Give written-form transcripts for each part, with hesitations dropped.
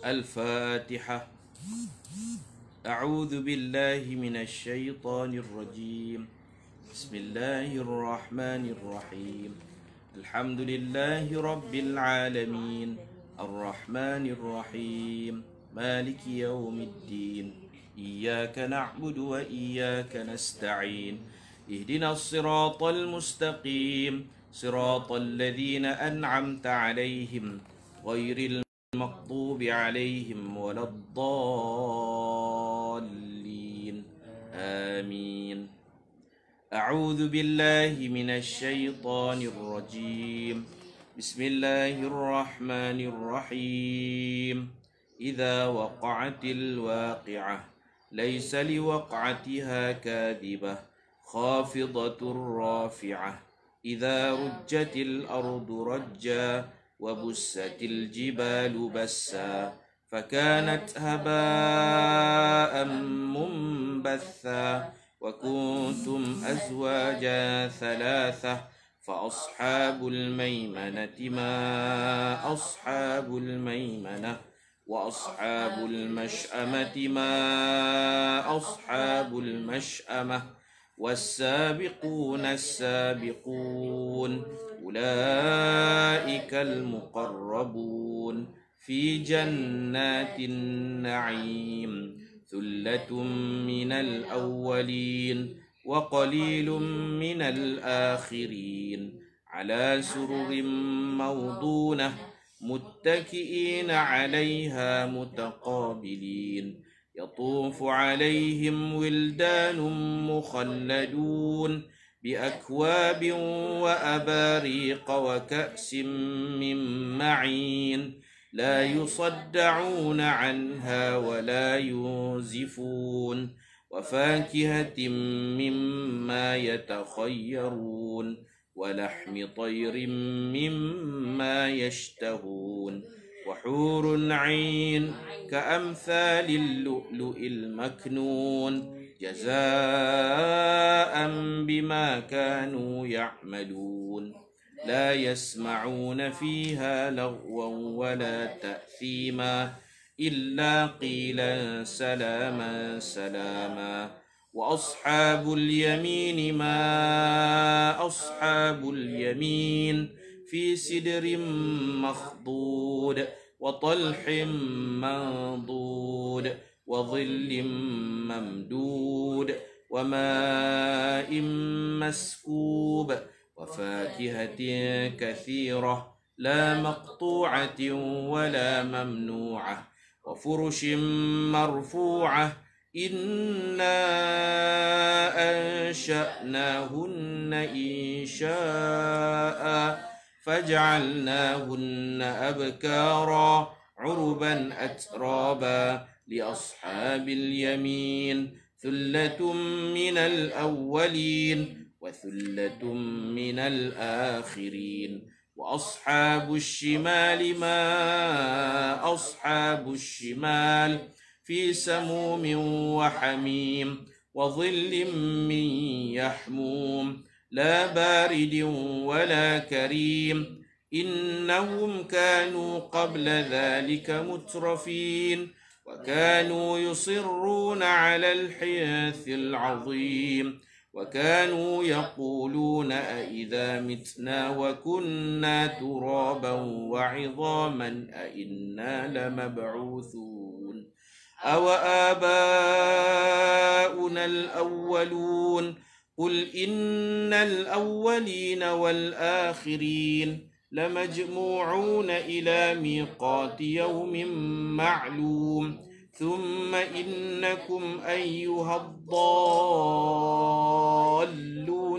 الفاتحة. أعوذ بالله من الشيطان الرجيم. بسم الله الرحمن الرحيم. الحمد لله رب العالمين الرحمن الرحيم مالك يوم الدين إياك نعبد وإياك نستعين اهدنا الصراط المستقيم صراط الذين أنعمت عليهم غير المغضوب عليهم ولا الضالين آمين. أعوذ بالله من الشيطان الرجيم. بسم الله الرحمن الرحيم. إذا وقعت الواقعة ليس لوقعتها كاذبة خافضة رافعة إذا رجت الأرض رجا وبست الجبال بسا فكانت هباء منبثا وكنتم أزواجا ثلاثة فأصحاب الميمنة ما أصحاب الميمنة وأصحاب المشأمة ما أصحاب المشأمة والسابقون السابقون أولئك المقربون في جنات النعيم ثلة من الأولين وقليل من الآخرين على سرر موضونة متكئين عليها متقابلين يطوف عليهم ولدان مخلدون بأكواب وأباريق وكأس من معين لا يصدعون عنها ولا ينزفون وفاكهة مما يتخيرون ولحم طير مما يشتهون وحور عين كأمثال اللؤلؤ المكنون جزاء بما كانوا يعملون لا يسمعون فيها لغوا ولا تأثيما إلا قيلا سلاما سلاما وأصحاب اليمين ما أصحاب اليمين في سدر مخضود وطلح منضود وظل ممدود وماء مسكوب وفاكهة كثيرة لا مقطوعة ولا ممنوعة وفرش مرفوعة إنا أنشأناهن إنشاء فجعلناهن أبكارا عربا أترابا لأصحاب اليمين ثلة من الأولين وثلة من الآخرين وأصحاب الشمال ما أصحاب الشمال في سموم وحميم وظل من يحموم لا بارد ولا كريم إنهم كانوا قبل ذلك مترفين وكانوا يصرون على الحنث العظيم وكانوا يقولون أئذا متنا وكنا ترابا وعظاما أئنا لمبعوثون أو آباؤنا الأولون قل إن الأولين والآخرين لمجموعون إلى ميقات يوم معلوم ثم إنكم أيها الضالون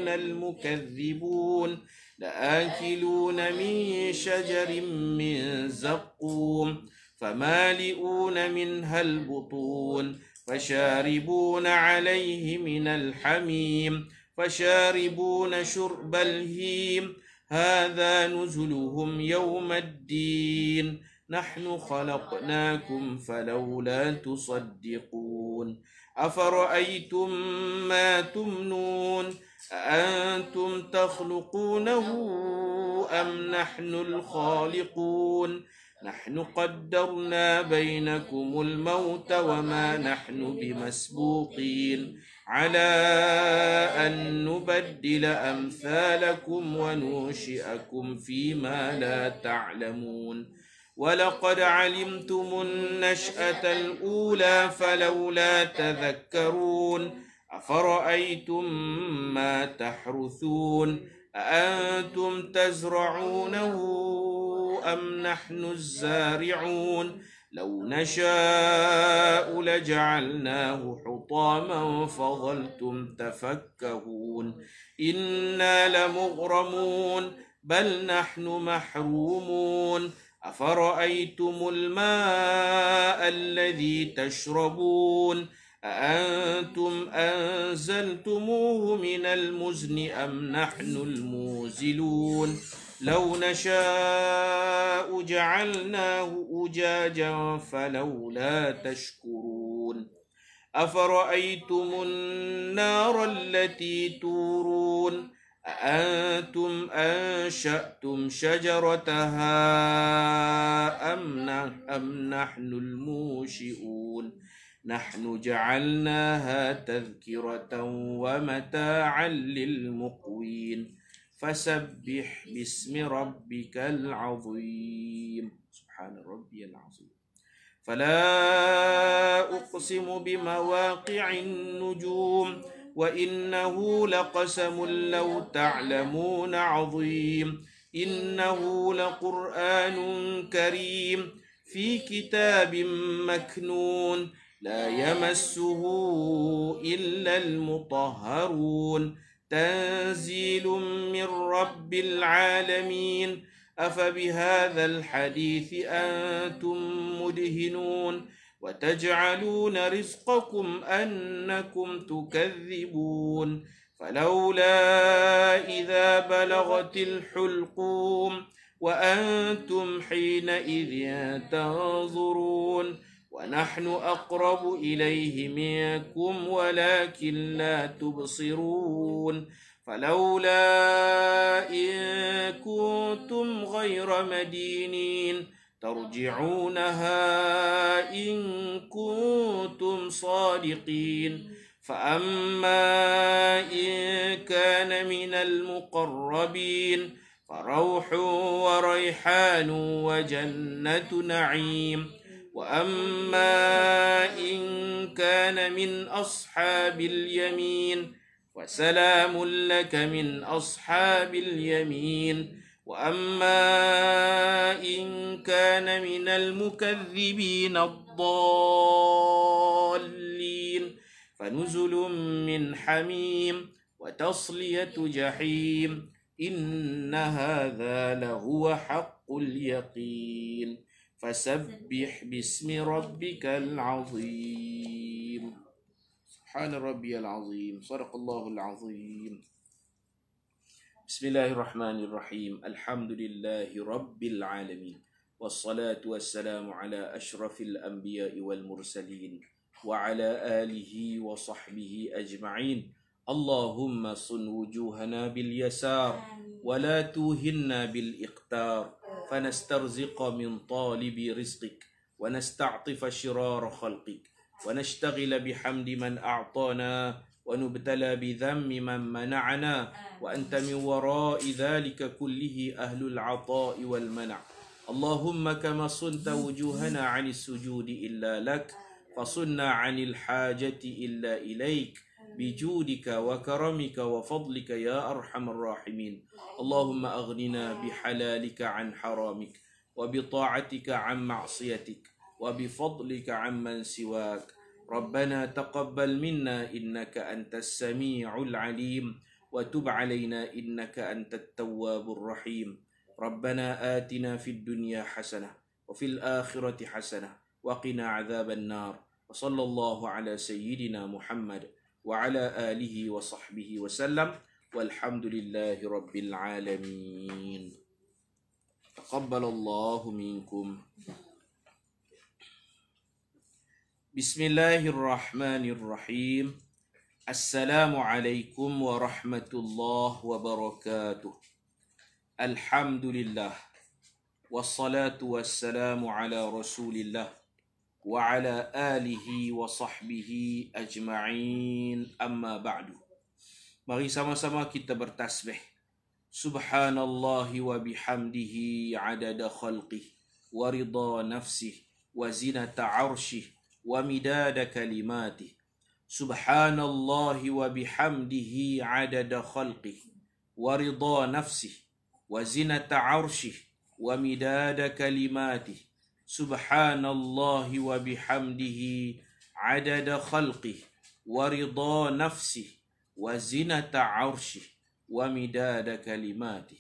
المكذبون لآكلون من شجر من زقوم فمالئون منها البطون فشاربون عليه من الحميم فشاربون شرب الهيم هذا نزلهم يوم الدين نحن خلقناكم فلولا تصدقون أفرأيتم ما تمنون أأنتم تخلقونه أم نحن الخالقون نحن قدرنا بينكم الموت وما نحن بمسبوقين على أن نبدل أمثالكم وننشئكم فيما لا تعلمون ولقد علمتم النشأة الأولى فلولا تذكرون أفرأيتم ما تحرثون أأنتم تزرعونه أم نحن الزارعون لو نشاء لجعلناه حطاما فظلتم تفكهون إنا لمغرمون بل نحن محرومون أفرأيتم الماء الذي تشربون أأنتم أنزلتموه من المزن أم نحن المنزلون لو نشاء جعلناه أجاجا فلولا تشكرون أفرأيتم النار التي تورون أأنتم أنشأتم شجرتها أم نحن المنشئون نحن جعلناها تذكرة ومتاعا للمقوين فسبح باسم ربك العظيم سبحان ربي العظيم فلا أقسم بمواقع النجوم وإنه لقسم لو تعلمون عظيم إنه لقرآن كريم في كتاب مكنون لا يمسه إلا المطهرون تنزيل من رب العالمين أفبهذا الحديث أنتم مدهنون وتجعلون رزقكم أنكم تكذبون فلولا إذا بلغت الحلقوم وأنتم حينئذ تنظرون ونحن أقرب إليه منكم ولكن لا تبصرون فلولا إن كنتم غير مدينين ترجعونها إن كنتم صادقين فأما إن كان من المقربين فروح وريحان وجنة نعيم وأما إن كان من أصحاب اليمين وسلام لك من أصحاب اليمين وأما إن كان من المكذبين الضالين فنزل من حميم وتصلية جحيم إن هذا لهو حق اليقين فسبح باسم ربك العظيم سبحان ربي العظيم صدق الله العظيم بسم الله الرحمن الرحيم الحمد لله رب العالمين والصلاة والسلام على أشرف الأنبياء والمرسلين وعلى آله وصحبه أجمعين اللهم صن وجوهنا باليسار ولا توهنا بالإقتار فنسترزق من طالب رزقك ونستعطف شرار خلقك ونشتغل بحمد من أعطانا ونبتلى بذم من منعنا وأنت من وراء ذلك كله أهل العطاء والمنع اللهم كما صنت وجوهنا عن السجود إلا لك فصنا عن الحاجة إلا إليك بجودك وكرمك وفضلك يا أرحم الراحمين اللهم أغننا بحلالك عن حرامك وبطاعتك عن معصيتك وبفضلك عمن سواك ربنا تقبل منا إنك أنت السميع العليم وتب علينا إنك أنت التواب الرحيم ربنا آتنا في الدنيا حسنة وفي الآخرة حسنة وقنا عذاب النار وصلى الله على سيدنا محمد وعلى آله وصحبه وسلم والحمد لله رب العالمين تقبل الله منكم بسم الله الرحمن الرحيم السلام عليكم ورحمة الله وبركاته الحمد لله wassalatu wassalamu ala rasulillah wa ala alihi wa sahbihi ajma'in, amma ba'du. Mari sama-sama kita bertasbih. Subhanallahi wa bihamdihi adada khalqih wa ridha nafsih wa zinata arshih wa midada kalimatih. Subhanallahi wa bihamdihi adada khalqih wa ridha nafsih wa zinata arshih wa midada kalimatih. Subhanallahi wa bihamdihi adada khalqih wa ridha nafsih wa zinata arshih wa midada kalimatih.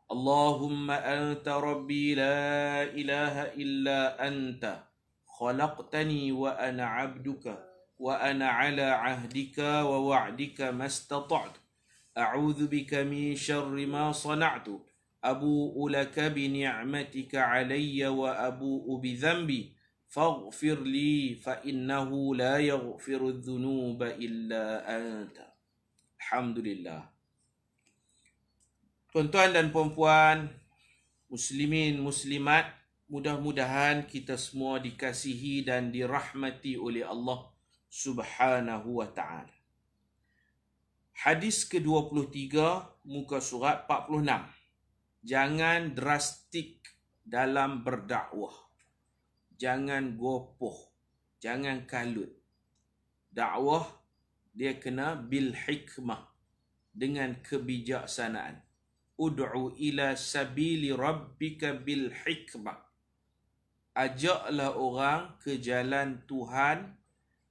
Allahumma anta rabbi la ilaha illa anta khalaqtani wa ana abduka wa ana ala ahdika wa wa'dika mastata'tu a'udzu bika min syarri ma sana'tu abu'u laka bi ni'matika 'alayya wa abu'u bi dhanbi faghfir li fa innahu la yaghfiru dzunuba illa anta. Alhamdulillah. Tuan-tuan dan puan-puan, muslimin muslimat, mudah-mudahan kita semua dikasihi dan dirahmati oleh Allah Subhanahu wa ta'ala. Hadis ke-23 muka surat 46. Jangan drastik dalam berdakwah. Jangan gopoh. Jangan kalut. Dakwah dia kena bil hikmah, dengan kebijaksanaan. Ud'u ila sabili rabbika bil hikmah. Ajaklah orang ke jalan Tuhan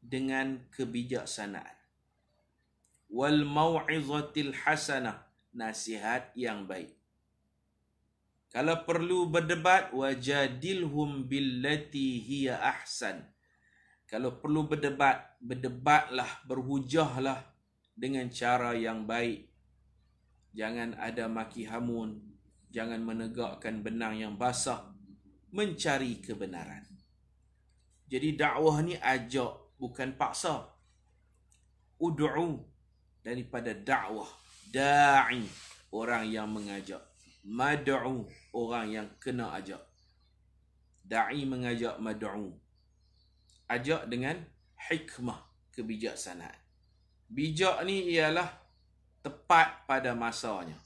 dengan kebijaksanaan. Wal mau'izatil hasanah, nasihat yang baik. Kalau perlu berdebat, wajadilhum billati hiya ahsan. Kalau perlu berdebat, berdebatlah, berhujahlah dengan cara yang baik. Jangan ada maki hamun, jangan menegakkan benang yang basah, mencari kebenaran. Jadi dakwah ni ajak, bukan paksa. Ud'u daripada dakwah, da'i orang yang mengajak, mad'u orang yang kena ajak. Da'i mengajak, mad'u ajak dengan hikmah, kebijaksanaan. Bijak ni ialah tepat pada masanya.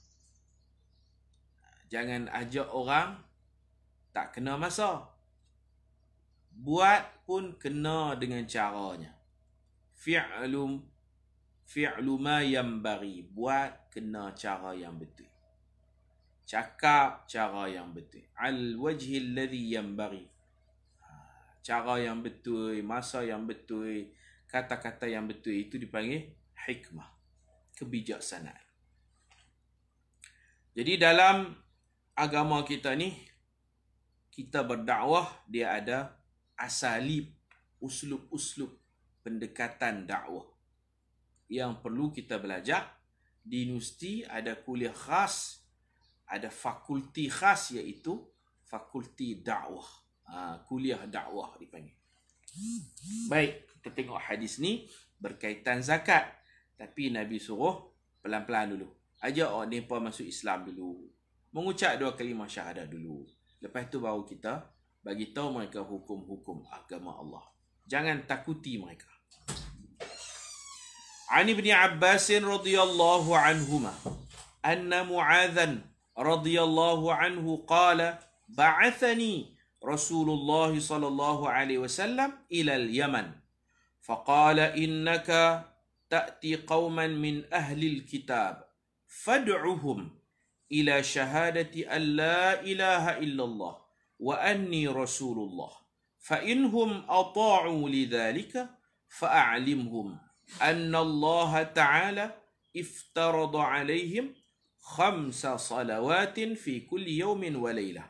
Jangan ajak orang tak kena masa. Buat pun kena dengan caranya. Fi'lu ma yanbaghi, buat kena cara yang betul. Cakap cara yang betul. Al wajhi alladhi yanbaghi, cara yang betul, masa yang betul, kata-kata yang betul, itu dipanggil hikmah, kebijaksanaan. Jadi dalam agama kita ni, kita berdakwah, dia ada asalib, uslub-uslub pendekatan dakwah yang perlu kita belajar. Di universiti ada kuliah khas, ada fakulti khas, iaitu fakulti dakwah. Kuliah dakwah dipanggil. Baik, kita tengok hadis ni berkaitan zakat. Tapi Nabi suruh pelan-pelan dulu. Ajak orang mereka masuk Islam dulu. Mengucap 2 kalimah syahadah dulu. Lepas tu baru kita bagi tahu mereka hukum-hukum agama Allah. Jangan takuti mereka. An Ibn Abbas radhiyallahu anhuma anna Mu'adhan radhiyallahu anhu qala ba'athani Rasulullah sallallahu alaihi wasallam ila al-Yaman faqala innaka ta'ti qauman min ahli al-kitab fad'uhum ila shahadati an la ilaha illallah wa anni rasulullah fa inhum ata'u lidhalika fa'alimhum anna Allah ta'ala iftarada alaihim 5 salawatin fi kulli yawmin wa laylah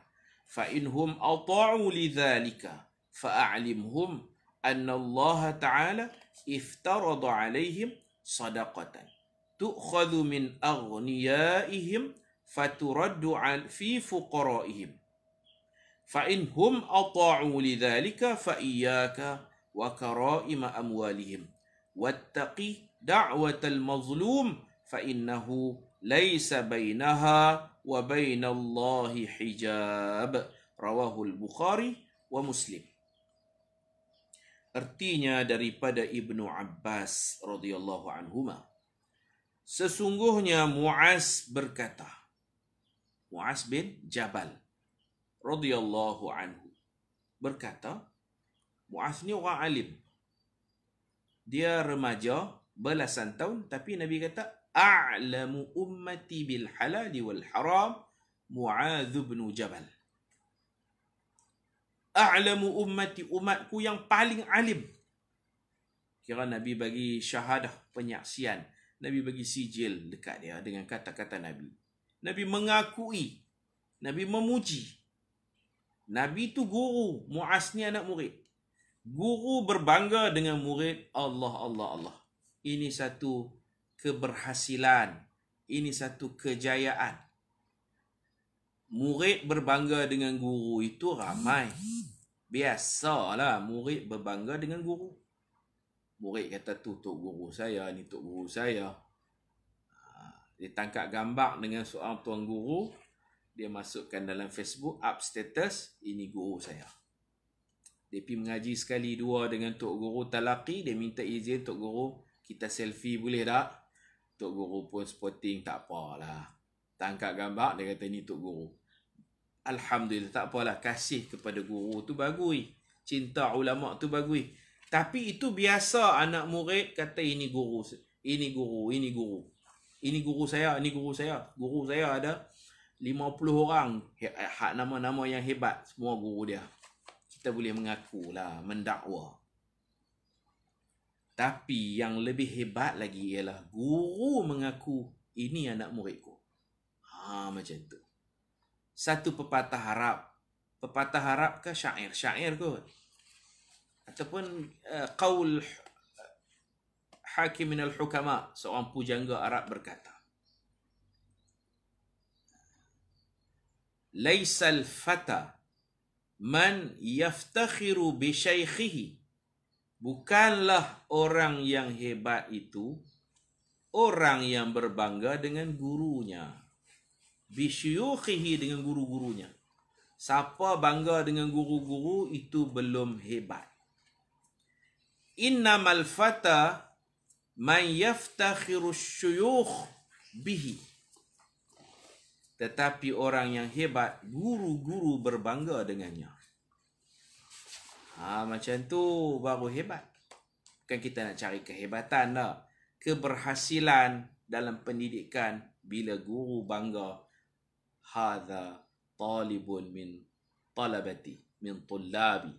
فإنهم أطاعوا لذلك فأعلمهم أن الله تعالى افترض عليهم صدقة تؤخذ من أغنيائهم فترد في فقرائهم فإنهم أطاعوا لذلك فإياك وكرائم أموالهم واتقي دعوة المظلوم فإنه ليس بينها wa bainallahi hijab. Rawahul Bukhari wa Muslim. Artinya daripada Ibnu Abbas radhiyallahu anhuma, sesungguhnya Muaz berkata, Muaz bin Jabal radhiyallahu anhu berkata, Muaz ni orang alim. Dia remaja belasan tahun, tapi Nabi kata, a'lamu ummati bil halali wal haram Muaz bin Jabal. A'lamu ummati, umatku yang paling alim. Kira Nabi bagi syahadah, penyaksian. Nabi bagi sijil dekat dia dengan kata-kata Nabi. Nabi mengakui, Nabi memuji. Nabi tu guru, Muaz ni anak murid. Guru berbangga dengan murid, Allah. Ini satu keberhasilan, ini satu kejayaan. Murid berbangga dengan guru itu ramai. Biasalah murid berbangga dengan guru. Murid kata tu tok guru saya, ni tok guru saya. Dia tangkap gambar dengan seorang tuan guru, dia masukkan dalam Facebook, up status, ini guru saya. Dia pergi mengaji sekali dua dengan tok guru talaqi, dia minta izin tok guru, kita selfie boleh tak? Tok guru pun sporting, tak apalah. Tangkap gambar, dia kata ni tok guru. Alhamdulillah, tak apalah, kasih kepada guru tu bagus. Cinta ulama tu bagus. Tapi itu biasa anak murid kata ini guru, ini guru, ini guru. Ini guru saya, ini guru saya. Guru saya ada 50 orang. Hak nama-nama yang hebat, semua guru dia. Kita boleh mengakulah, mendakwa. Tapi yang lebih hebat lagi ialah guru mengaku ini anak muridku. Macam tu. Satu pepatah Arab. Pepatah Arab ke syair? Syair kot. Ataupun qaul Hakim minal Hukama, seorang pujangga Arab berkata, Laisal fata man yaftakhiru bi syaikhihi. Bukanlah orang yang hebat itu orang yang berbangga dengan gurunya. Bisyuyukhihi, dengan guru-gurunya. Siapa bangga dengan guru-guru itu belum hebat. Innamal fata man yaftakhiru syuyukh bihi. Tetapi orang yang hebat, guru-guru berbangga dengannya. Macam tu baru hebat. Bukan kita nak cari kehebatan dah. Keberhasilan dalam pendidikan bila guru bangga. Hadha talibun min talabati, min tullabi.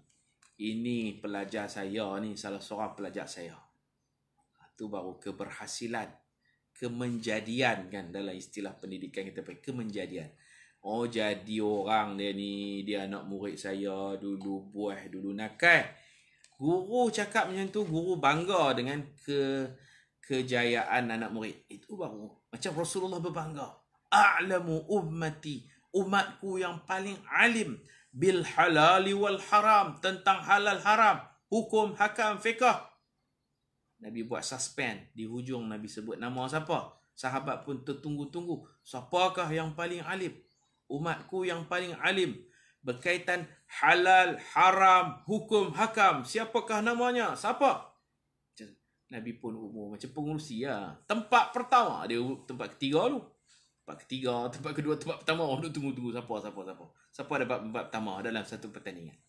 Ini pelajar saya ni, salah seorang pelajar saya. Itu baru keberhasilan, kemenjadian kan, dalam istilah pendidikan kita pakai kemenjadian. Oh, jadi orang dia ni, dia anak murid saya, dulu buah, dulu nakal. Guru cakap macam tu, guru bangga dengan kejayaan anak murid. Itu baru macam Rasulullah berbangga. A'lamu ummati, umatku yang paling alim bil halali wal haram, tentang halal haram, hukum, hakam, fiqh. Nabi buat suspend di hujung, Nabi sebut nama siapa. Sahabat pun tertunggu-tunggu, siapakah yang paling alim? Umatku yang paling alim berkaitan halal, haram, hukum, hakam, siapakah namanya? Siapa? Nabi pun umur macam pengurusi lah. Tempat pertama, dia tempat ketiga dulu. Tempat ketiga, tempat kedua, tempat pertama, orang tunggu-tunggu siapa dapat tempat pertama dalam satu pertandingan.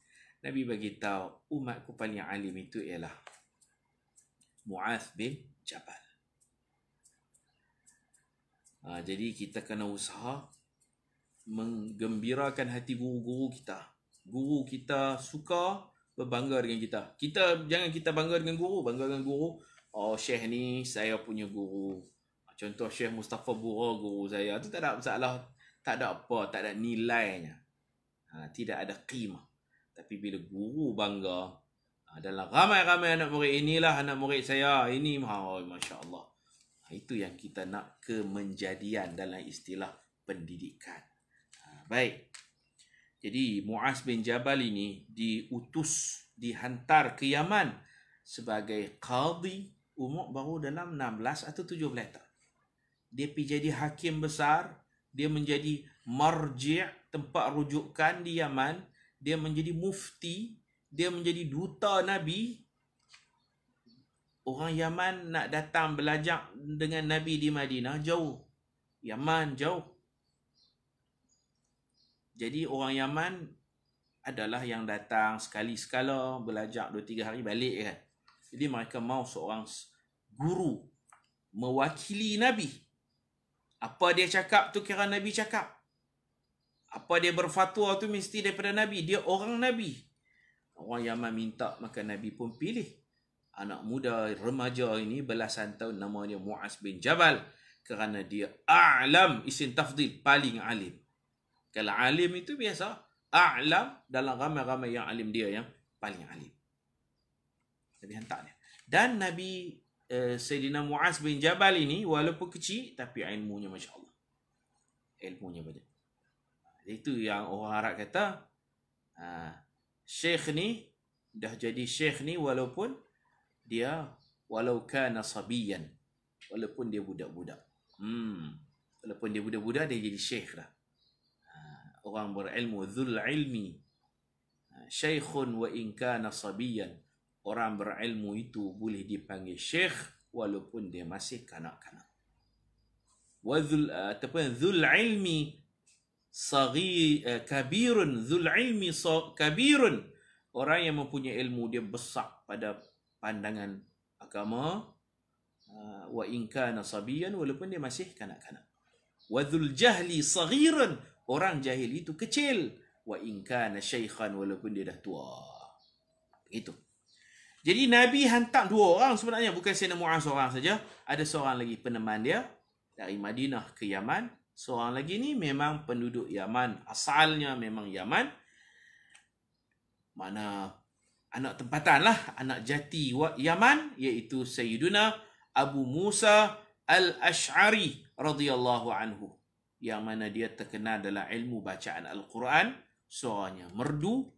Nabi bagi tahu umatku paling alim itu ialah Muaz bin Jabal. Jadi kita kena usaha menggembirakan hati guru-guru kita. Guru kita suka, berbangga dengan kita. Jangan kita bangga dengan guru, bangga dengan guru. Oh, Syekh ni saya punya guru. Contoh Syekh Mustafa Bura, guru saya. Itu tak ada masalah, tak ada apa, tak ada nilainya. Tidak ada qimah. Tapi bila guru bangga, dalam ramai-ramai anak murid, inilah anak murid saya, ini Masya Allah. Itu yang kita nak, kemenjadian dalam istilah pendidikan. Baik. Jadi Muaz bin Jabal ini diutus, dihantar ke Yaman sebagai qadhi, umur baru dalam 16 atau 17 tahun. Dia pergi jadi hakim besar dia menjadi marji', tempat rujukan di Yaman, dia menjadi mufti, dia menjadi duta Nabi. Orang Yaman nak datang belajar dengan Nabi di Madinah jauh. Yaman jauh. Jadi orang Yaman adalah yang datang sekali-sekala, belajar 2-3 hari balik kan. Jadi mereka mau seorang guru mewakili Nabi. Apa dia cakap tu kira Nabi cakap. Apa dia berfatwa tu mesti daripada Nabi. Dia orang Nabi. Orang Yaman minta, maka Nabi pun pilih anak muda remaja ini belasan tahun, nama dia Mu'az bin Jabal, kerana dia a'lam, isim tafdil, paling alim. Kalau alim itu biasa, a'lam dalam ramai-ramai yang alim, dia yang paling alim. Nabi hantar dia. Dan Nabi Sayyidina Mu'az bin Jabal ini walaupun kecil tapi ilmunya Masya Allah. Ilmunya banyak. Itu yang orang Arab kata, syekh ni dah jadi syekh ni walaupun dia walau kana sabiyan, walaupun dia budak-budak. Walaupun dia budak-budak dia jadi syekh dah. Orang berilmu, dhul ilmi syekhun wa in kana sabiyan. Orang berilmu itu boleh dipanggil syekh walaupun dia masih kanak-kanak. Wa dhul ilmi kabirun, dhul ilmi kabirun. Orang yang mempunyai ilmu dia besar pada pandangan agama. Wa in kana sabiyan, walaupun dia masih kanak-kanak. Wa dhul jahli saghirun. Orang jahil itu kecil. Wa in kana syaikhan, walaupun dia dah tua. Begitu. Jadi Nabi hantar 2 orang sebenarnya, bukan Sayyidina Mu'az seorang saja. Ada seorang lagi peneman dia dari Madinah ke Yaman. Seorang lagi ni memang penduduk Yaman, asalnya memang Yaman. Mana anak tempatan lah, anak jati Yaman, iaitu Sayyiduna Abu Musa al-Ash'ari radhiyallahu anhu, yang mana dia terkenal dalam ilmu bacaan Al-Quran, suaranya merdu,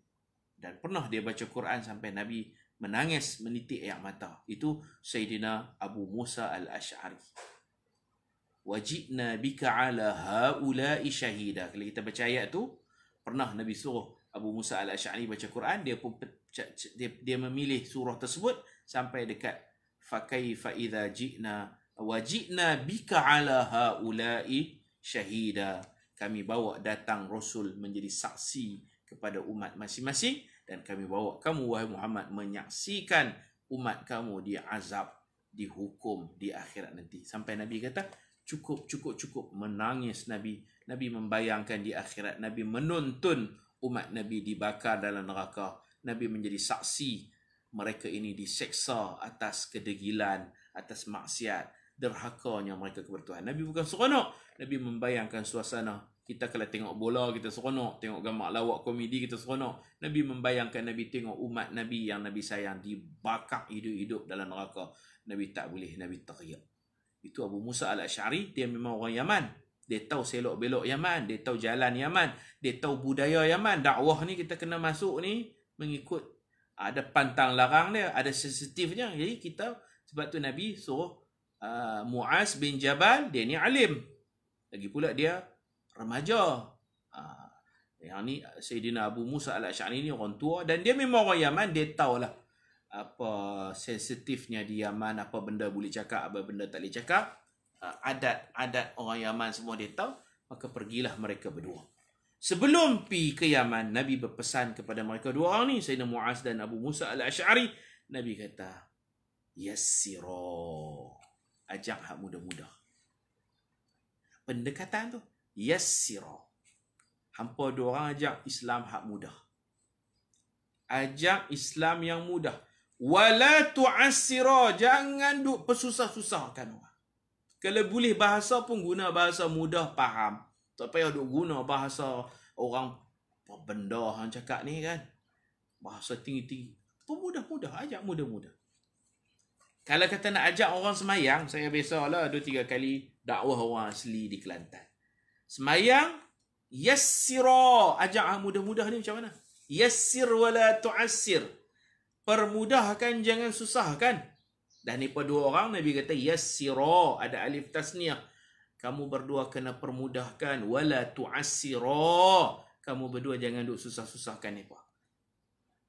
dan pernah dia baca Quran sampai Nabi menangis menitik air mata. Itu Sayyidina Abu Musa al-Ash'ari. Wajibna bika ala haula'i syahida. Kalau kita baca ayat tu, pernah Nabi suruh Abu Musa al-Ash'ari baca Quran, dia pun dia memilih surah tersebut sampai dekat fakaifa idza ji'na wajibna bika ala haula'i syahida. Kami bawa datang Rasul menjadi saksi kepada umat masing-masing, dan kami bawa kamu wahai Muhammad menyaksikan umat kamu diazab, dihukum di akhirat nanti. Sampai Nabi kata cukup menangis Nabi. Nabi membayangkan di akhirat, Nabi menuntun umat Nabi dibakar dalam neraka. Nabi menjadi saksi mereka ini diseksa atas kedegilan, atas maksiat, derhakanya mereka kepada Tuhan. Nabi bukan seronok. Nabi membayangkan suasana. Kita kalau tengok bola, kita seronok. Tengok gambar lawak komedi, kita seronok. Nabi membayangkan, Nabi tengok umat Nabi yang Nabi sayang dibakar hidup-hidup dalam neraka. Nabi tak boleh, Nabi teriak. Itu Abu Musa al-Ash'ari. Dia memang orang Yaman. Dia tahu selok-belok Yaman. Dia tahu jalan Yaman. Dia tahu budaya Yaman. Dakwah ni kita kena masuk ni mengikut. Ada pantang larang dia. Ada sensitifnya. Jadi kita, sebab tu Nabi suruh Mu'az bin Jabal, dia ni alim. Lagi pula dia remaja. Yang ni Sayyidina Abu Musa al-Ash'ari ni orang tua, dan dia memang orang Yaman. Dia tahulah apa sensitifnya di Yaman, apa benda boleh cakap, apa benda tak boleh cakap. Adat orang Yaman semua dia tahu. Maka pergilah mereka berdua. Sebelum pergi ke Yaman, Nabi berpesan kepada mereka 2 orang ni, Sayyidina Mu'az dan Abu Musa al-Ash'ari. Nabi kata, yassiro, ajak hak mudah-mudah. Pendekatan tu yassiro. Hampa 2 orang ajak Islam hak mudah. Ajak Islam yang mudah. Wala tu'assiro, jangan duk persusah-susahkan orang. Kalau boleh bahasa pun guna bahasa mudah faham. Tak payah duk guna bahasa orang apa benda hang cakap ni kan. Bahasa tinggi-tinggi. Mudah-mudah, ajak mudah-mudah. Kalau kata nak ajak orang semayang, saya biasalah 2-3 kali dakwah orang asli di Kelantan. Semayang, yassira, ajak mudah-mudah ni macam mana? Yassir wala tu'assir. Permudahkan, jangan susahkan. Dan ni 2 orang Nabi kata yassira, ada alif tasniah. Kamu berdua kena permudahkan. Wala tu'assira. Kamu berdua jangan duk susah-susahkan mereka.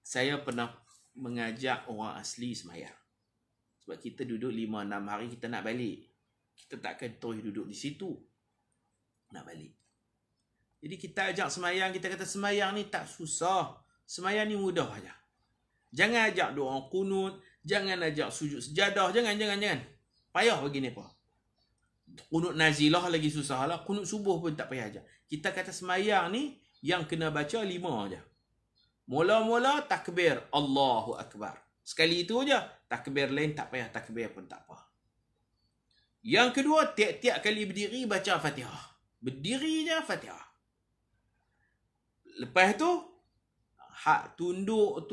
Saya pernah mengajak orang asli semayang. Sebab kita duduk 5-6 hari kita nak balik. Kita takkan terus duduk di situ. Nak balik. Jadi kita ajak semayang, kita kata semayang ni tak susah. Semayang ni mudah aja. Jangan ajak doa kunut, jangan ajak sujud sejadah, jangan. Payah bagi mereka. Kunut nazilah lagi susah lah. Kunut subuh pun tak payah ajak. Kita kata semayang ni yang kena baca 5 aja. Mula-mula takbir Allahu Akbar. Sekali itu aja. Takbir lain tak payah takbir pun tak apa. Yang kedua, tiap-tiap kali berdiri baca Fatihah. Berdiri je Fatihah. Lepas tu hak tunduk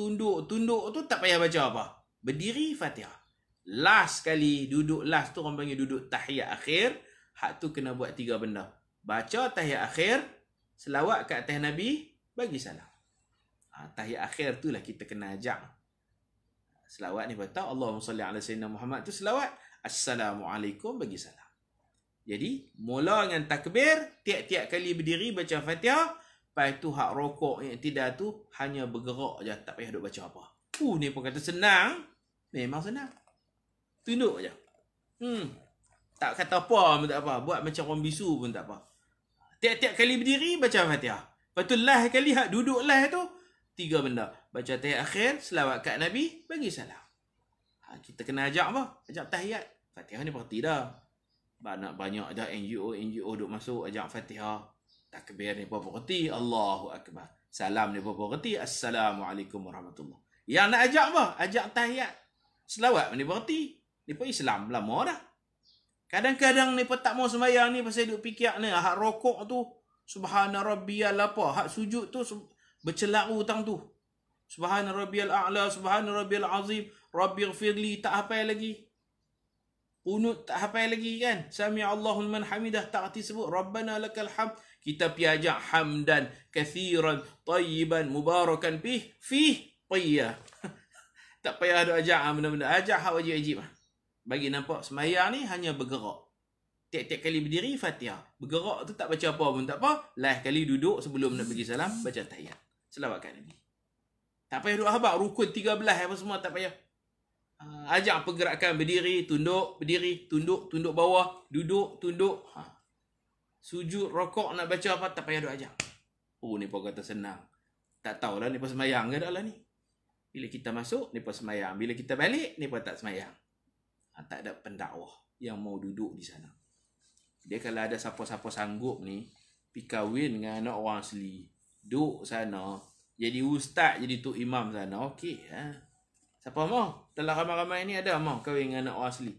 tu tak payah baca apa. Berdiri Fatihah. Last kali duduk last tu orang panggil duduk tahiyat akhir. Hak tu kena buat 3 benda. Baca tahiyat akhir, selawat kat atas Nabi, bagi salam. Tahiyat akhir tu lah kita kena ajak. Selawat ni betul. Allahumma salli ala sayyidina Muhammad tu selawat. Assalamualaikum, bagi salam. Jadi mula dengan takbir, tiap-tiap kali berdiri baca Fatihah. Lepas tu hak rokok yang tidak tu hanya bergerak je, tak payah duk baca apa. Ni pun kata senang. Memang senang. Tunduk je. Tak kata apa pun tak apa. Buat macam orang bisu pun tak apa. Tiap-tiap kali berdiri baca Fatihah. Lepas tu last kali hak duduk last tu 3 benda. Baca tahiyat akhir, selawat kat Nabi, bagi salam. Kita kena ajak apa? Ajak tahiyat. Fatihah ni berarti dah. Banyak dah NGO duk masuk ajak Fatihah. Takbir ni apa reti? Allahu Akbar. Salam ni apa reti? Assalamualaikum warahmatullahi. Yang nak ajak apa? Ajak tahiyat. Selawat ni berarti. Ni pun Islam lama dah. Kadang-kadang ni pun tak mau sembahyang ni pasal duk fikir ni hak rokok tu subhana rabbiyal apa? Hak sujud tu bercelak hutang tu. Subhana rabbiyal a'la, subhana rabbiyal azim, rabbighfirli tak hafal lagi. Qunut tak hafal lagi kan? Sami Allahu liman hamidah tak arti sebut Rabbana lakal hamd. Kita pi ajak hamdan kathiran tayyiban mubarakan fih tayyah. Tak payah ada ajak benda-benda. Ajak hak wajib-wajib. Bagi nampak semayang ni hanya bergerak. Tiap-tiap kali berdiri Fatihah. Bergerak tu tak baca apa pun tak apa. Last kali duduk sebelum nak bagi salam baca tahiyat. Selawat kat Nabi. Tak payah duduk habaq rukun 13 apa semua tak payah. Ajak pergerakan berdiri, tunduk, berdiri, tunduk bawah, duduk, tunduk. Sujud, rokok nak baca apa tak payah duk ajak. Ni pun kata senang. Tak tahulah ni pun semayang ke tak lah ni. Bila kita masuk, ni pun semayang. Bila kita balik, ni pun tak semayang. Tak ada pendakwah yang mau duduk di sana. Dia kalau ada siapa-siapa sanggup ni, pergi kahwin dengan anak orang asli. Duduk sana, jadi ustaz, jadi tok imam sana. Okey. Siapa mau? Dalam ramai-ramai ni ada mau kahwin dengan anak orang asli.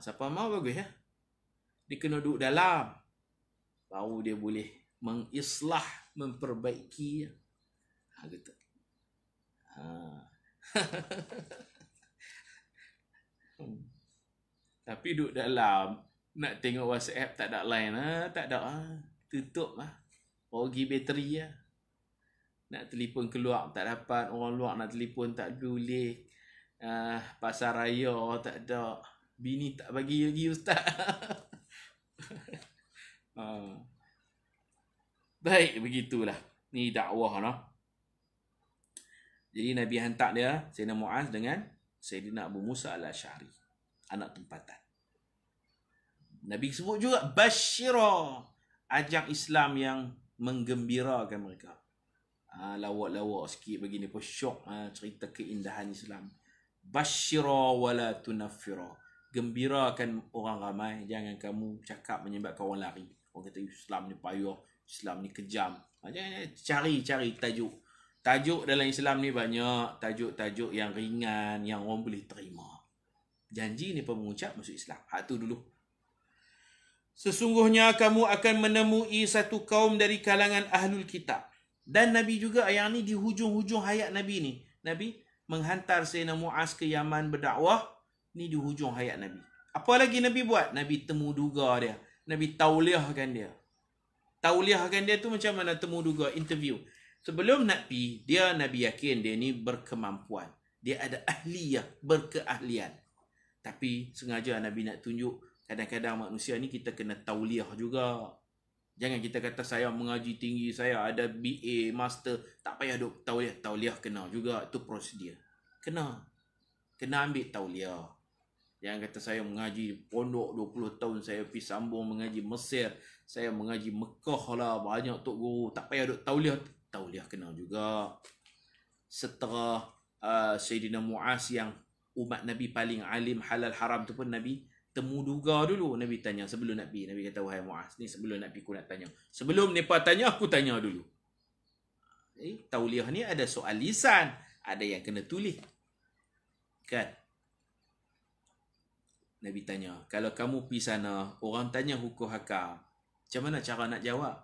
Siapa mau bagus ya. Dia kena duduk dalam. Baru dia boleh mengislah, memperbaiki. Gitu. Tapi duduk dalam, nak tengok WhatsApp tak ada line. Tak ada. Tutup lah. Pergi bateri lah. Nak telefon keluar tak dapat. Orang luar nak telefon tak boleh. Pasar raya tak ada. Bini tak bagi lagi ustaz. Baik, begitulah. Ni dakwah noh. Jadi Nabi hantar dia Sayyidina Muaz dengan Sayyidina Abu Musa al-Asy'ari, anak tempatan. Nabi sebut juga basyira, ajak Islam yang menggembirakan mereka. Lawak-lawak sikit begini pun syok cerita keindahan Islam. Basyira wala tunaffira, gembirakan orang ramai, jangan kamu cakap menyebabkan orang lari. Orang kata Islam ni payah, Islam ni kejam. Cari tajuk. Tajuk dalam Islam ni banyak, tajuk-tajuk yang ringan, yang orang boleh terima. Janji ni pun mengucap masuk Islam. Hak tu dulu. Sesungguhnya kamu akan menemui satu kaum dari kalangan ahlul kitab. Dan Nabi juga yang ni di hujung-hujung hayat Nabi ni. Nabi menghantar Sayyidina Muaz ke Yaman berdakwah. Ni di hujung hayat Nabi. Apa lagi Nabi buat? Nabi temu duga dia. Nabi tauliahkan dia. Tauliahkan dia tu macam mana temu duga, interview. Sebelum nak pergi, Nabi yakin dia ni berkemampuan. Dia ada ahliyah, berkeahlian. Tapi sengaja Nabi nak tunjuk Kadang-kadang manusia ni kita kena tauliah juga. Jangan kita kata saya mengaji tinggi, saya ada BA, master, tak payah duk tauliah. Tauliah kena juga, itu prosedur. Kena ambil tauliah. Jangan kata saya mengaji pondok 20 tahun, saya pergi sambung mengaji Mesir, saya mengaji Mekah lah, banyak tok guru, tak payah duk tauliah. Tauliah kena juga. Setelah Sayyidina Muaz yang umat Nabi paling alim halal haram tu pun Nabi temu duga dulu. Nabi tanya sebelum Nabi kata, wahai Muaz, ni sebelum Nabi aku nak tanya. Sebelum mereka tanya, aku tanya dulu. Tauliah ni ada soal lisan, ada yang kena tulis. Kan? Nabi tanya, kalau kamu pergi sana, orang tanya hukum hakam, macam mana cara nak jawab?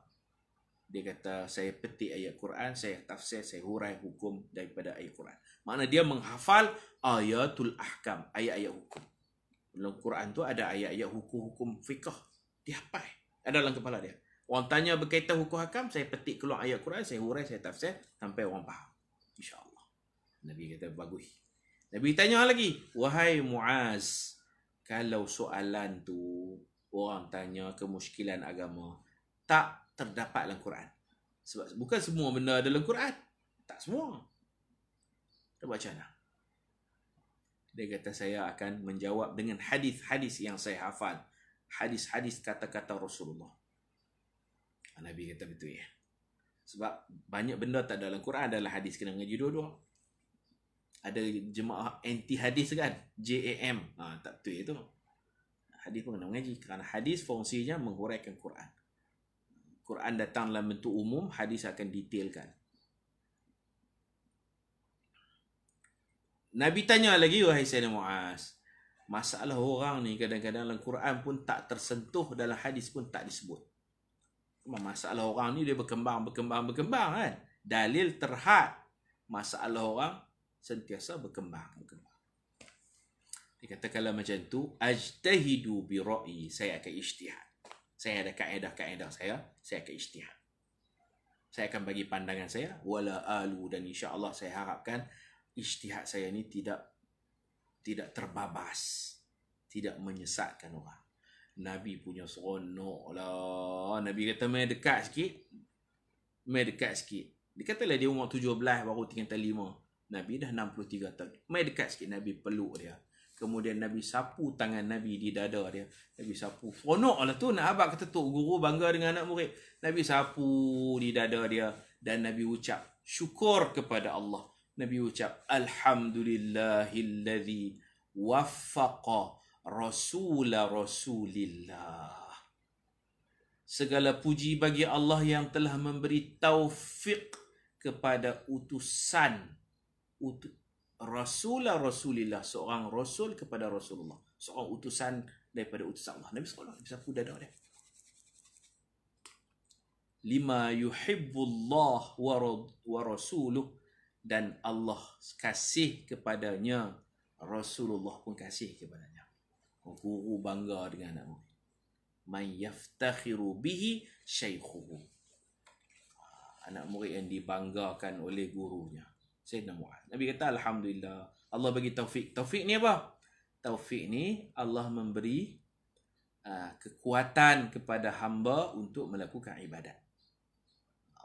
Dia kata, saya petik ayat Quran, saya tafsir, saya hurai hukum daripada ayat Quran. Makna dia menghafal ayatul ahkam, ayat-ayat hukum. Dalam Quran tu ada ayat-ayat hukum-hukum fiqh. Dia hafal. Ada dalam kepala dia. Orang tanya berkaitan hukum hakam, saya petik keluar ayat Quran, saya hurai, saya tafsir, sampai orang faham. InsyaAllah. Nabi kata, bagus. Nabi tanya lagi, wahai Muaz, kalau soalan tu orang tanya kemusykilan agama, tak terdapat dalam Quran. Sebab bukan semua benda dalam Quran. Tak semua. Kita baca mana? Dia kata, saya akan menjawab dengan hadis-hadis yang saya hafal. Hadis-hadis kata-kata Rasulullah. Nabi kata betul ya. Sebab banyak benda tak dalam Quran adalah hadis, kena mengaji dua-dua. Ada jemaah anti hadis kan, JAM. Tak betul itu. Hadis pun kena mengaji. Kerana hadis fungsinya menghuraikan Quran. Quran datang dalam bentuk umum, hadis akan detailkan. Nabi tanya lagi, wahai Sayyidina Muaz, masalah orang ni kadang-kadang dalam Quran pun tak tersentuh, dalam hadis pun tak disebut. Masalah orang ni dia berkembang kan. Dalil terhad. Masalah orang sentiasa berkembang. Dia kata kalau macam tu, ajtahidu bi ra'i, saya akan ijtihad. Saya ada kaedah-kaedah saya akan ijtihad. Saya akan bagi pandangan saya, wala alu, dan insya-Allah saya harapkan ijtihad saya ni tidak terbabas, tidak menyesatkan orang. Nabi punya seronok lah. Nabi kata, mai dekat sikit. Dia katalah dia umur 17, baru tinggal 5. Nabi dah 63 tahun. Mai dekat sikit, Nabi peluk dia. Kemudian Nabi sapu tangan Nabi di dada dia. Nabi sapu. Seronok lah tu. Nak abang kata tu, guru bangga dengan anak murid. Nabi sapu di dada dia. Dan Nabi ucap syukur kepada Allah. Nabi ucap, Alhamdulillahilladzi waffaqa Rasulillah. Segala puji bagi Allah yang telah memberi taufik kepada Rasulillah, seorang Rasul kepada Rasulullah, seorang utusan daripada utusan Allah. Nabi SAW sapu dada dia. Lima yuhibbullah wa rasuluh, dan Allah kasih kepadanya, Rasulullah pun kasih kepadanya. Guru bangga dengan anak murid. Man yaftakhiru bihi syaikhuhu. Anak murid yang dibanggakan oleh gurunya, Sayyidina Muaz. Nabi kata, Alhamdulillah, Allah bagi taufik. Taufik ni apa? Taufik ni Allah memberi kekuatan kepada hamba untuk melakukan ibadat.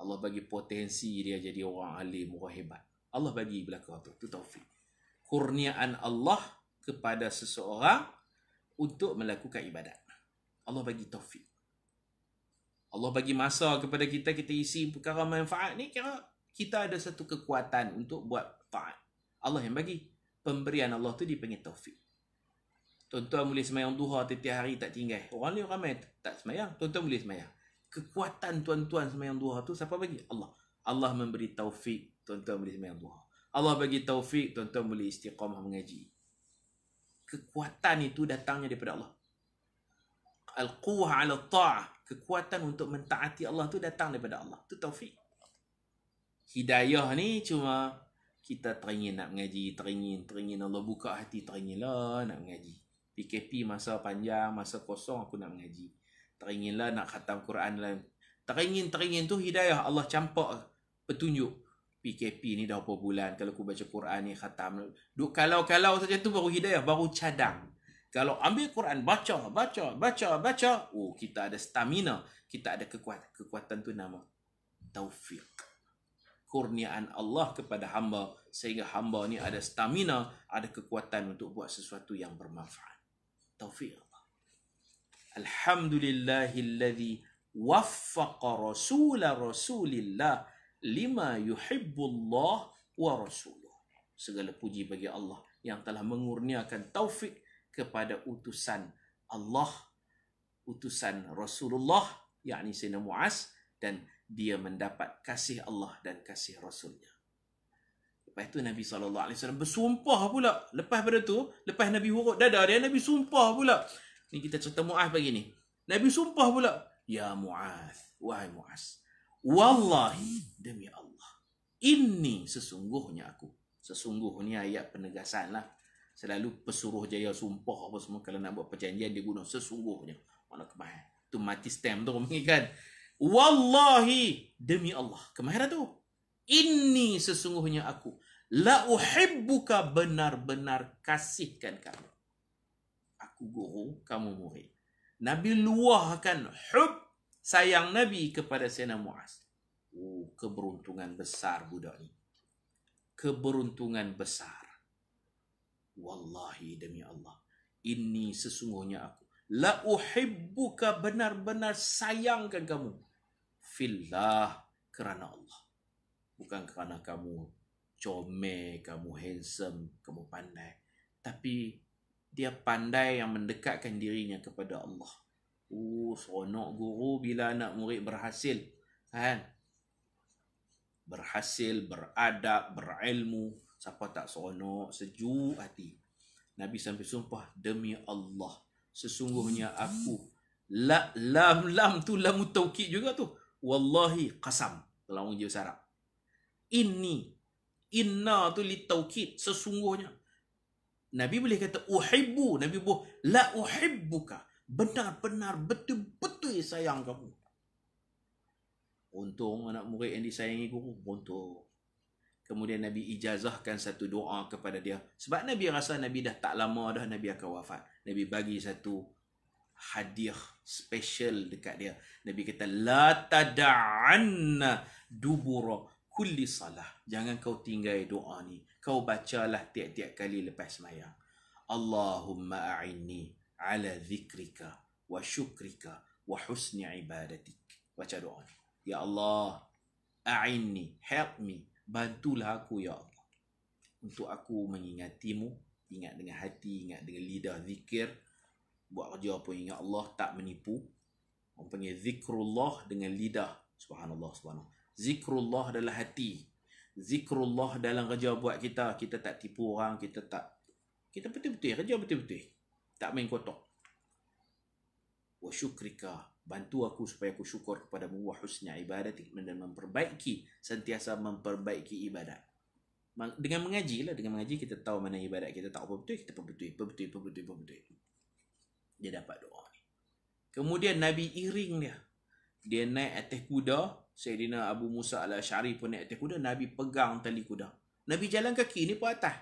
Allah bagi potensi dia jadi orang alim, orang hebat. Allah bagi belakang tu. Itu taufik. Kurniaan Allah kepada seseorang untuk melakukan ibadat. Allah bagi taufik. Allah bagi masa kepada kita, kita isi perkara manfaat ni, kira kita ada satu kekuatan untuk buat taat. Allah yang bagi. Pemberian Allah tu dipanggil taufik. Tuan-tuan boleh semayang duha setiap hari tak tinggal. Orang ni ramai tak semayang. Tuan-tuan boleh semayang. Kekuatan tuan-tuan semayang duha tu siapa bagi? Allah. Allah memberi taufik, tuan-tuan boleh semayang duha. Allah bagi taufik, tuan-tuan boleh istiqamah mengaji. Kekuatan itu datangnya daripada Allah. Al-quwah ala ta'ah. Kekuatan untuk mentaati Allah tu datang daripada Allah. Itu taufik. Hidayah ni cuma kita teringin nak mengaji, teringin Allah buka hati, teringinlah nak mengaji. PKP masa panjang, masa kosong aku nak mengaji. Teringinlah nak khatam Quran dalam. Teringin tu hidayah. Allah campak petunjuk. PKP ni dah berapa bulan, kalau aku baca Quran ni khatam. Duk kalau saja tu baru hidayah, baru cadang. Kalau ambil Quran, baca, oh kita ada stamina, kita ada kekuatan. Kekuatan tu nama taufik. Kurniaan Allah kepada hamba sehingga hamba ni ada stamina, ada kekuatan untuk buat sesuatu yang bermanfaat. Taufik Allah. Alhamdulillahilladzi waffaqa rasulillah lima yuhibbullah wa rasuluh. Segala puji bagi Allah yang telah mengurniakan taufik kepada utusan Allah, utusan Rasulullah, yakni Sayyidina Muaz, dan dia mendapat kasih Allah dan kasih Rasulnya. Lepas itu Nabi SAW bersumpah pula. Lepas pada tu, lepas Nabi hurut dada dia, Nabi sumpah pula. Ni kita cerita Muaz pagi ni. Nabi sumpah pula. Ya Muaz, wahai Muaz, wallahi, demi Allah, ini sesungguhnya aku. Sesungguhnya ayat penegasan lah. Selalu pesuruh jaya sumpah apa semua. Kalau nak buat perjanjian dia guna sesungguhnya. Mana kemahiran. Tu mati stamp tu kan. Wallahi, demi Allah. Kemahiran tu. Ini sesungguhnya aku. La uhibbuka, benar-benar kasihkan kamu. Aku guru, kamu murid. Nabi luahkan hub sayang Nabi kepada Sayyidina Muaz. Oh, keberuntungan besar budak ni. Keberuntungan besar. Wallahi, demi Allah, ini sesungguhnya aku. La uhibbuka, benar-benar sayangkan kamu. Fillah, kerana Allah. Bukan kerana kamu comel, kamu handsome, kamu pandai. Tapi dia pandai yang mendekatkan dirinya kepada Allah. Oh, seronok guru bila anak murid berhasil. Kan? Berhasil, beradab, berilmu. Siapa tak seronok, sejuk hati. Nabi sampai sumpah, demi Allah, sesungguhnya aku. Lam tu lam taukid juga tu. Wallahi, qasam. Kalau orang Jawa Arab. Inna tu li taukid, sesungguhnya. Nabi boleh kata uhibbu, Nabi boleh la uhibbuka, benar-benar betul-betul sayang kamu. Untung anak murid yang disayangi guru, untung. Kemudian Nabi ijazahkan satu doa kepada dia. Sebab Nabi rasa Nabi dah tak lama dah Nabi akan wafat. Nabi bagi satu hadiah special dekat dia. Nabi kata, la tada'anna dubura kulli salah. Jangan kau tinggal doa ni. Kau bacalah tiap-tiap kali lepas sembahyang. Allahumma a'inni ala zikrika wa syukrika wa husni ibadatik. Baca doa ni. Ya Allah, a'inni, help me. Bantulah aku, ya Allah, untuk aku mengingatimu. Ingat dengan hati, ingat dengan lidah, zikir. Buat kerja apa, ingat Allah, tak menipu. Orang panggil zikrullah dengan lidah. Subhanallah, subhanallah. Zikrullah adalah hati. Zikrullah dalam kerja buat kita. Kita tak tipu orang, kita betul-betul kerja betul-betul. Tak main kotor. Wa syukrika, bantu aku supaya aku syukur kepadamu. Wa husna ibadatik, dan memperbaiki, sentiasa memperbaiki ibadat. Dengan mengaji lah. Dengan mengaji kita tahu mana ibadat kita tak apa betul, kita perbetul. Dia dapat doa ni. Kemudian Nabi iring dia. Dia naik atas kuda. Sayyidina Abu Musa al-Asy'ari pun naik atas kuda. Nabi pegang tali kuda. Nabi jalan kaki, ni pun atas.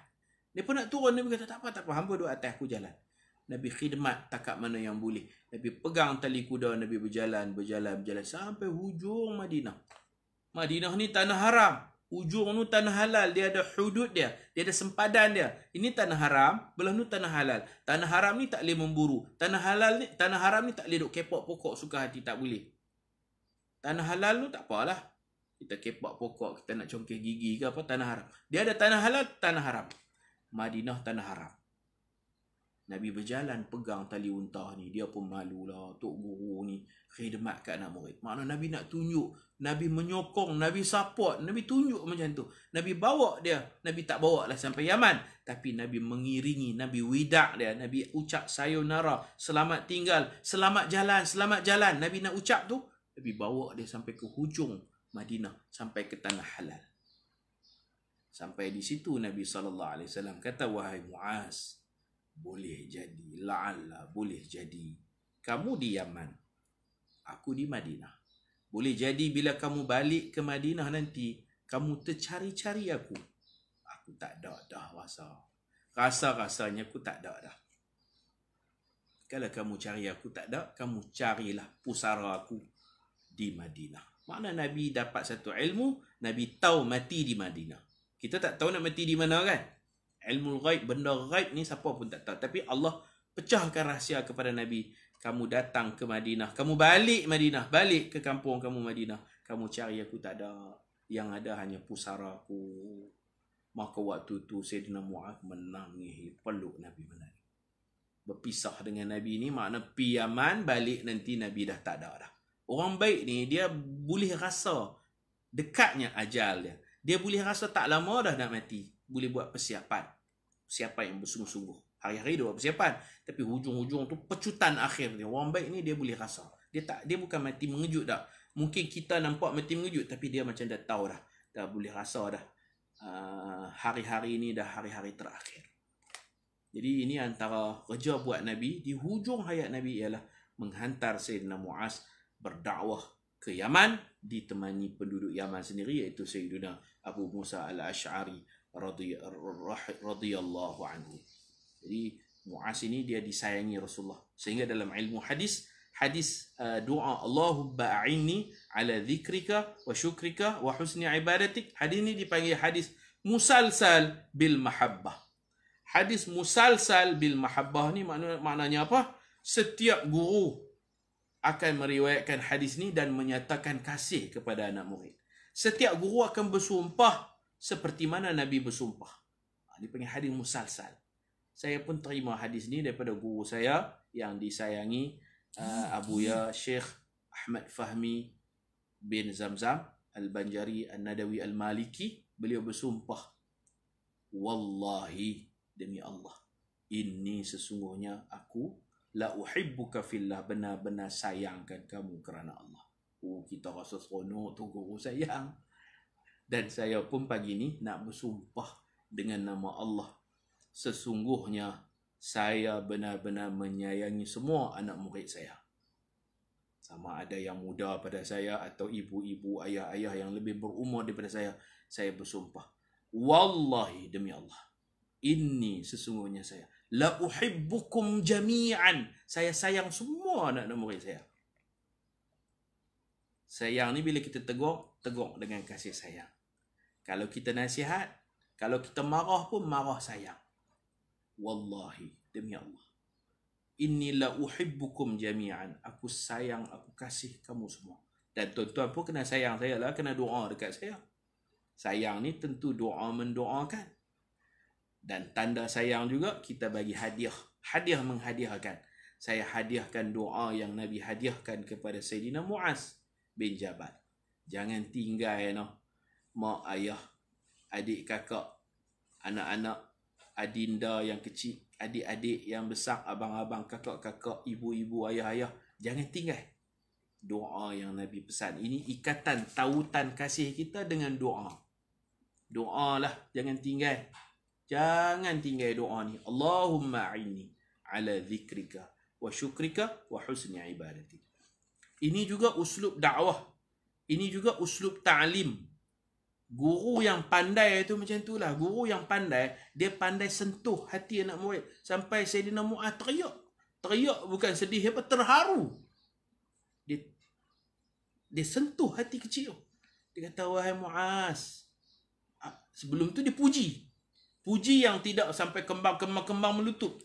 Dia pun nak turun. Nabi kata, tak apa. Hamba duduk atas, aku jalan. Nabi khidmat takat mana yang boleh. Nabi pegang tali kuda. Nabi berjalan sampai hujung Madinah. Madinah ni tanah haram. Ujung tu tanah halal. Dia ada hudud dia. Dia ada sempadan dia. Ini tanah haram. Belah tu tanah halal. Tanah haram ni tak boleh memburu. Tanah haram ni tak boleh duk kepok pokok suka hati. Tak boleh. Tanah halal tu tak apalah. Kita kepok pokok. Kita nak congkeh gigi ke apa. Tanah haram. Dia ada tanah halal. Tanah haram. Madinah tanah haram. Nabi berjalan pegang tali unta ni. Dia pun malulah. Tok guru ni khidmat kat anak murid. Makna Nabi nak tunjuk. Nabi menyokong. Nabi support. Nabi tunjuk macam tu. Nabi bawa dia. Nabi tak bawa lah sampai Yaman. Tapi Nabi mengiringi. Nabi widak dia. Nabi ucap sayonara. Selamat tinggal. Selamat jalan. Nabi nak ucap tu. Nabi bawa dia sampai ke hujung Madinah. Sampai ke tanah halal. Sampai di situ Nabi SAW kata, wahai Muaz, boleh jadi, la'alla, boleh jadi kamu di Yaman, aku di Madinah. Boleh jadi bila kamu balik ke Madinah nanti, kamu tercari-cari aku. Aku tak ada dah rasa. Rasa-rasanya aku tak ada dah. Kalau kamu cari aku tak ada, kamu carilah pusara aku di Madinah. Makna Nabi dapat satu ilmu, Nabi tahu mati di Madinah. Kita tak tahu nak mati di mana kan? Ilmu ghaib, benda ghaib ni siapa pun tak tahu. Tapi Allah pecahkan rahsia kepada Nabi. Kamu datang ke Madinah, kamu balik Madinah, balik ke kampung kamu Madinah. Kamu cari aku tak ada. Yang ada hanya pusara aku. Maka waktu tu Sayyidina Mu'adh menangis, peluk Nabi menangis. Berpisah dengan Nabi ni makna pi Yaman, balik nanti Nabi dah tak ada dah. Orang baik ni dia boleh rasa dekatnya ajal dia. Dia boleh rasa tak lama dah nak mati. Boleh buat persiapan. Persiapan yang bersungguh-sungguh. Hari-hari dia buat persiapan. Tapi hujung-hujung tu pecutan akhir dia. Orang baik ni dia boleh rasa. Dia bukan mati mengejut dah. Mungkin kita nampak mati mengejut. Tapi dia macam dah tahu dah. Dah boleh rasa dah. Hari-hari ni dah hari-hari terakhir. Jadi ini antara kerja buat Nabi. Di hujung hayat Nabi ialah menghantar Sayyidina Mu'adh berdakwah ke Yaman. Ditemani penduduk Yaman sendiri iaitu Sayyidina Abu Musa al-Ash'ari radhiyallahu anhu. Jadi Mu'adh ini dia disayangi Rasulullah. Sehingga dalam ilmu hadis doa Allahumma a'inni ala dzikrika wa syukrika wa husni ibadatik. Hadis ini dipanggil hadis musalsal bil mahabbah. Hadis musalsal bil mahabbah ni maknanya apa? Setiap guru akan meriwayatkan hadis ni dan menyatakan kasih kepada anak murid. Setiap guru akan bersumpah seperti mana Nabi bersumpah. Dia panggil hadis musalsal. Saya pun terima hadis ni daripada guru saya yang disayangi Abuya Syekh Ahmad Fahmi bin Zamzam Al-Banjari Al-Nadawi Al-Maliki. Beliau bersumpah, wallahi, demi Allah, ini sesungguhnya aku la uhibbuka fillah, benar-benar sayangkan kamu kerana Allah. Kita rasa seronok tu guru sayang. Dan saya pun pagi ni nak bersumpah dengan nama Allah. Sesungguhnya saya benar-benar menyayangi semua anak murid saya. Sama ada yang muda pada saya atau ibu-ibu, ayah-ayah yang lebih berumur daripada saya bersumpah. Wallahi, demi Allah, ini sesungguhnya saya la uhibbukum jami'an. Saya sayang semua anak-anak murid saya. Sayang ni bila kita tegur dengan kasih sayang. Kalau kita nasihat, kalau kita marah pun marah sayang. Wallahi, demi Allah, inni la uhibbukum jami'an. Aku sayang, aku kasih kamu semua. Dan tuan-tuan pun kena sayang saya lah, kena doa dekat saya. Sayang ni tentu doa mendoakan. Dan tanda sayang juga kita bagi hadiah. Hadiah menghadiahkan. Saya hadiahkan doa yang Nabi hadiahkan kepada Sayyidina Mu'adh bin Jabal. Jangan tinggal mak, ayah, adik, kakak, anak-anak, adinda yang kecil, adik-adik yang besar, abang-abang, kakak-kakak, ibu-ibu, ayah-ayah. Jangan tinggal doa yang Nabi pesan. Ini ikatan tautan kasih kita dengan doa. Doalah, jangan tinggal. Jangan tinggal doa ni. Allahumma a'inni ala dzikrika wa syukrika wa husni ibadatik. Ini juga uslub dakwah. Ini juga uslub ta'lim. Guru yang pandai itu macam itulah. Guru yang pandai, dia pandai sentuh hati anak murid. Sampai Sayyidina Mu'adh teriak. Teriak bukan sedih, apa, terharu. Dia sentuh hati kecil. Dia kata, wahai Mu'adh. Sebelum tu dia puji. Puji yang tidak sampai kembang melutut.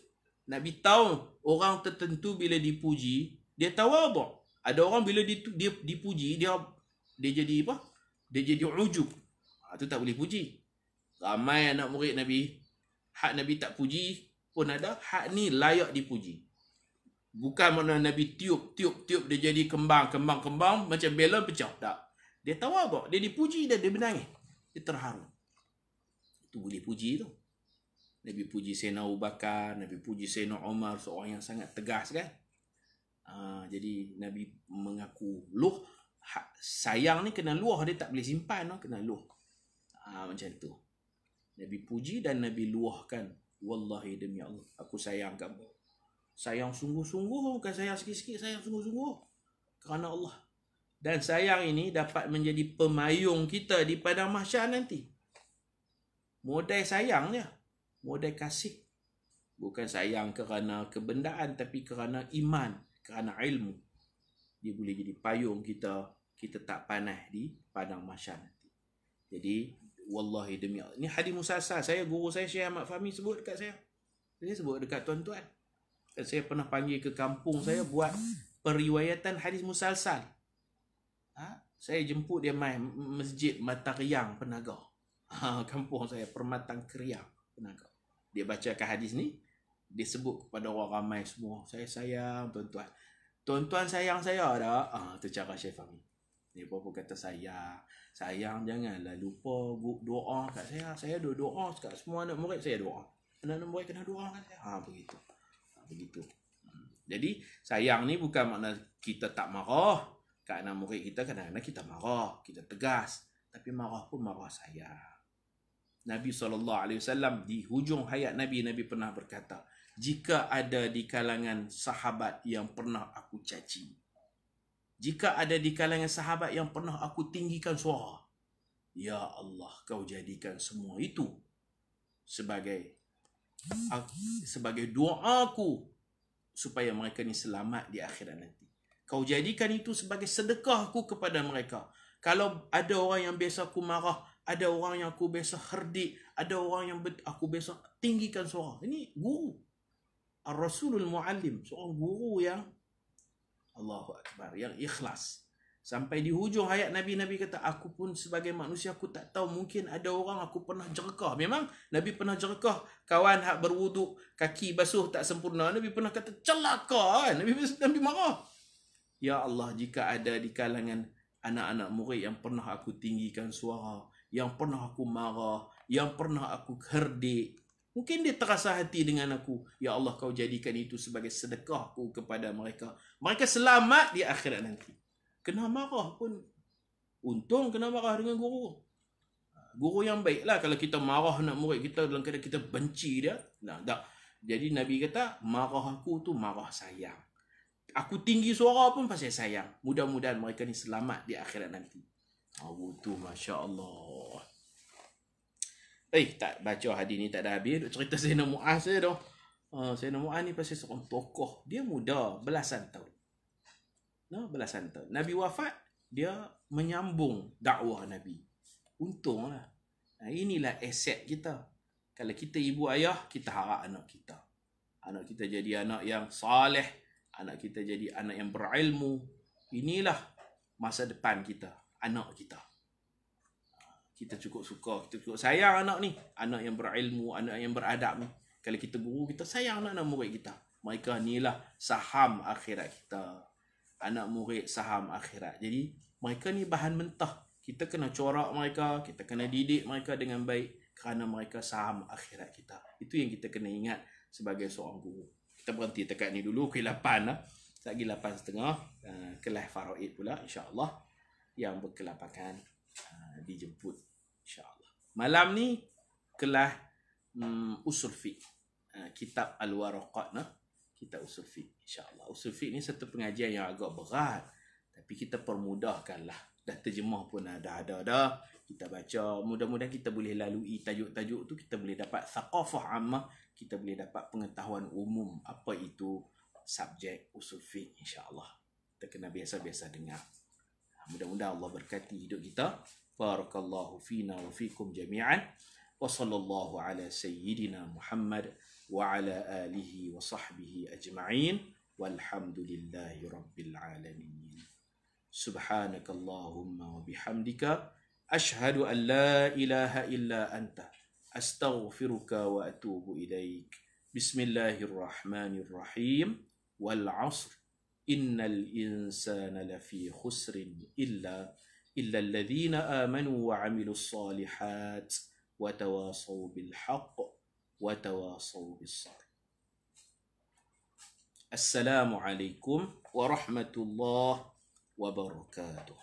Nabi tahu orang tertentu bila dipuji, dia tawaduk. Ada orang bila dia dipuji, dia jadi apa? Dia jadi ujub. Itu tak boleh puji. Ramai anak murid Nabi, hak Nabi tak puji pun ada, hak ni layak dipuji. Bukan mana Nabi tiup dia jadi kembang macam belon pecah. Tak. Dia tawaduk, dia dipuji dan dia menangis. Dia terharu. Itu boleh puji tu. Nabi puji Sayyidina Abu Bakar, Nabi puji Sayyidina Umar, seorang yang sangat tegas kan. Jadi Nabi mengaku luh. Sayang ni kena luah, dia tak boleh simpan, kena luah. Macam tu. Nabi puji dan Nabi luahkan. Wallahi, demi Allah, aku sayang kamu. Sayang sungguh-sungguh, bukan sayang sikit-sikit, sayang sungguh-sungguh. Kerana Allah. Dan sayang ini dapat menjadi pemayung kita di padang mahsyar nanti. Modal sayang je. Modal kasih. Bukan sayang kerana kebendaan, tapi kerana iman, kerana ilmu. Dia boleh jadi payung kita tak panas di padang mahsyar nanti. Jadi wallahi demi Allah, ini hadis musalsal. Guru saya Syekh Ahmad Fahmi sebut dekat saya. Dia sebut dekat tuan-tuan. Saya pernah panggil ke kampung saya buat periwayatan hadis musalsal. Saya jemput dia main Masjid Mata Riang Penaga. Kampung saya Permatang Keriang Penaga. Dia bacakan hadis ni, dia sebut kepada orang ramai semua, saya sayang tuan-tuan. Tuan-tuan sayang saya tak? Tu cara Syekh Fahmi. Dia pun kata sayang. Sayang janganlah lupa doa kat saya. Saya doa kat semua anak murid saya doa. Anak-anak murid kena doa kat saya. Begitu. Jadi sayang ni bukan makna kita tak marah. Kat anak murid kita kadang-kadang kita marah, kita tegas. Tapi marah pun marah sayang. Nabi SAW di hujung hayat Nabi pernah berkata, jika ada di kalangan sahabat yang pernah aku caci, jika ada di kalangan sahabat yang pernah aku tinggikan suara, ya Allah, kau jadikan semua itu sebagai doaku supaya mereka ni selamat di akhirat nanti. Kau jadikan itu sebagai sedekahku kepada mereka. Kalau ada orang yang biasa aku marah, ada orang yang aku biasa herdik, ada orang yang aku biasa tinggikan suara. Ini guru. Ar-Rasulul Muallim, seorang guru yang Allahu Akbar, yang ikhlas. Sampai di hujung hayat Nabi kata, aku pun sebagai manusia, aku tak tahu, mungkin ada orang aku pernah jerkah. Memang Nabi pernah jerkah kawan hak berwuduk, kaki basuh tak sempurna. Nabi pernah kata celaka kan. Nabi marah. Ya Allah, jika ada di kalangan anak-anak murid yang pernah aku tinggikan suara, yang pernah aku marah, yang pernah aku herdik, mungkin dia terasa hati dengan aku, ya Allah, kau jadikan itu sebagai sedekahku kepada mereka. Mereka selamat di akhirat nanti. Kena marah pun untung kena marah dengan guru. Guru yang baiklah. Kalau kita marah anak murid kita dalam keadaan kita benci dia, tak. Jadi Nabi kata, marah aku tu marah sayang. Aku tinggi suara pun pasal sayang. Mudah-mudahan mereka ni selamat di akhirat nanti. Tu Masya Allah. Tak baca hadis ni tak ada habis. Cerita Sayyidina Mu'az saya dah. Sayyidina Mu'az ni pasal seorang tokoh. Dia muda, belasan tahun. Belasan tahun. Nabi wafat, dia menyambung dakwah Nabi. Untunglah. Inilah aset kita. Kalau kita ibu ayah, kita harap anak kita. Anak kita jadi anak yang saleh. Anak kita jadi anak yang berilmu. Inilah masa depan kita. Anak kita. Kita cukup suka, kita cukup sayang anak ni. Anak yang berilmu, anak yang beradab ni. Kalau kita guru, kita sayang anak-anak murid kita. Mereka inilah saham akhirat kita. Anak murid saham akhirat. Jadi mereka ni bahan mentah. Kita kena corak mereka, kita kena didik mereka dengan baik kerana mereka saham akhirat kita. Itu yang kita kena ingat sebagai seorang guru. Kita berhenti dekat ni dulu, pukul 8 lah. Lagi 8.30 kelas faraid pula insya-Allah yang berkelapakan dijemput insya-Allah. Malam ni kelas usul fiqh. Kitab Al-Waraqat kita usul fiqh insya-Allah. Usul fiqh ni satu pengajian yang agak berat, tapi kita permudahkanlah. Dah terjemah pun dah ada. Kita baca, mudah-mudahan kita boleh lalui tajuk-tajuk tu, kita boleh dapat thaqafah ammah, kita boleh dapat pengetahuan umum apa itu subjek usul fiqh insya-Allah. Kita kena biasa-biasa dengar. Mudah-mudahan Allah berkati hidup kita. Barakallahu fina wa fikum jami'an. Wa sallallahu ala sayyidina Muhammad وعلى آله وصحبه أجمعين والحمد لله رب العالمين. سبحانك اللهم وبحمدك أشهد أن لا إله إلا أنت أستغفرك وأتوب إليك. بسم الله الرحمن الرحيم. والعصر إن الإنسان لفي خسر إلا الذين آمنوا وعملوا الصالحات وتواصوا بالحق وتواصوا بالصبر. السلام عليكم ورحمة الله وبركاته.